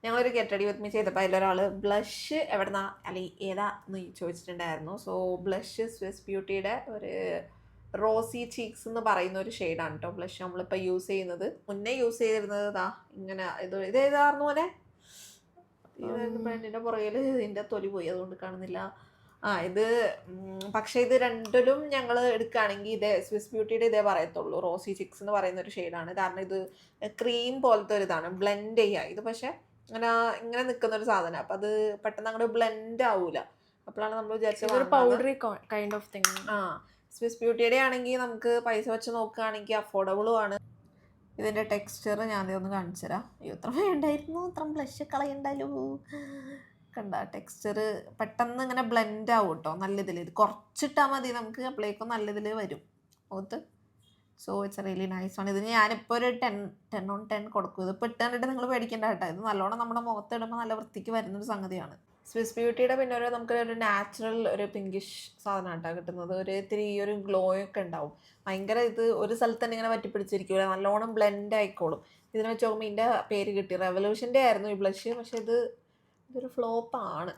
ഞങ്ങളൊരു get ready with me ചെയ്തപ്പോൾ അതിലൊരാൾ blush എവിടെന്നാ അല്ലെങ്കിൽ ഏതാ എന്ന് ചോദിച്ചിട്ടുണ്ടായിരുന്നു. സോ ബ്ലഷ് സ്വിസ് ബ്യൂട്ടിയുടെ ഒരു റോസി ചീക്സ് എന്ന് പറയുന്ന ഒരു ഷെയ്ഡാണ് കേട്ടോ ബ്ലഷ് നമ്മളിപ്പോൾ യൂസ് ചെയ്യുന്നത്. മുന്നേ യൂസ് ചെയ്തിരുന്നത് ഇതാ ഇങ്ങനെ ഇത് ഏതായിരുന്നു പോലെ ഇതായിരുന്നു ബ്രാൻഡിൻ്റെ പുറകിൽ ഇതിൻ്റെ തൊലി പോയി അതുകൊണ്ട് കാണുന്നില്ല. ഇത് പക്ഷേ ഇത് രണ്ടിലും ഞങ്ങൾ എടുക്കുകയാണെങ്കിൽ ഇതേ സ്വിസ് ബ്യൂട്ടിയുടെ ഇതേ പറയത്തുള്ളൂ. റോസി ചിക്സ് എന്ന് പറയുന്ന ഒരു ഷെയ്ഡാണ്. കാരണം ഇത് ക്രീം പോലത്തെ ഒരു ഇതാണ്, ബ്ലെൻഡ് ചെയ്യുക. ഇത് പക്ഷേ ഇങ്ങനെ നിൽക്കുന്ന ഒരു സാധനം, അപ്പം അത് പെട്ടെന്ന് അങ്ങോട്ട് ബ്ലെൻഡ് ആവൂല. അപ്പോഴാണ് നമ്മൾ വിചാരിച്ചത് powdery kind of thing. Swiss ബ്യൂട്ടിയുടെ ആണെങ്കിൽ നമുക്ക് പൈസ വെച്ച് നോക്കുകയാണെങ്കിൽ അഫോർഡബിളും ആണ്. ഇതിൻ്റെ ടെക്സ്ചർ ഞാൻ ഒന്ന് കാണിച്ചു തരാം. ഇത്ര വേണ്ടായിരുന്നു, ഇത്ര ബ്ലഷ് കളയണ്ടല്ലോ. കണ്ട ടെക്സ്ചർ പെട്ടെന്ന് ഇങ്ങനെ ബ്ലെൻഡ് ആവും കേട്ടോ നല്ല ഇതിൽ. ഇത് കുറച്ചിട്ടാൽ മതി, നമുക്ക് അപ്പോഴേക്കും നല്ല ഇതിൽ വരും മുഖത്ത്. സോ ഇറ്റ്സ് റിയലി നൈസ് ആണ്. ഇതിന് ഞാനിപ്പോൾ ഒരു 10/10 കൊടുക്കും. ഇത് ഇട്ട് കണ്ടിട്ട് നിങ്ങൾ പേടിക്കേണ്ട കേട്ടോ. ഇത് നല്ലോണം നമ്മുടെ മുഖത്ത് ഇടുമ്പോൾ നല്ല വൃത്തിക്ക് വരുന്നൊരു സംഗതിയാണ്. സ്വിസ് ബ്യൂട്ടിയുടെ പിന്നെ നമുക്ക് ഒരു നാച്ചുറൽ ഒരു പിങ്കിഷ് സാധനം കേട്ടോ കിട്ടുന്നത്. ഒരു ഇത്തിരി ഒരു ഗ്ലോ ഒക്കെ ഉണ്ടാവും. ഭയങ്കര ഇത് ഒരു സ്ഥലത്ത് തന്നെ ഇങ്ങനെ പറ്റിപ്പിടിച്ചിരിക്കൂല, നല്ലോണം ബ്ലെൻഡ് ആയിക്കോളും. ഇതിനെ വെച്ച് നോക്കുമ്പോൾ ഇതിൻ്റെ പേര് കിട്ടി. റെവല്യൂഷൻ്റെ ആയിരുന്നു ഈ ബ്ലഷ്, പക്ഷെ ഇതൊരു ഫ്ലോപ്പാണ്.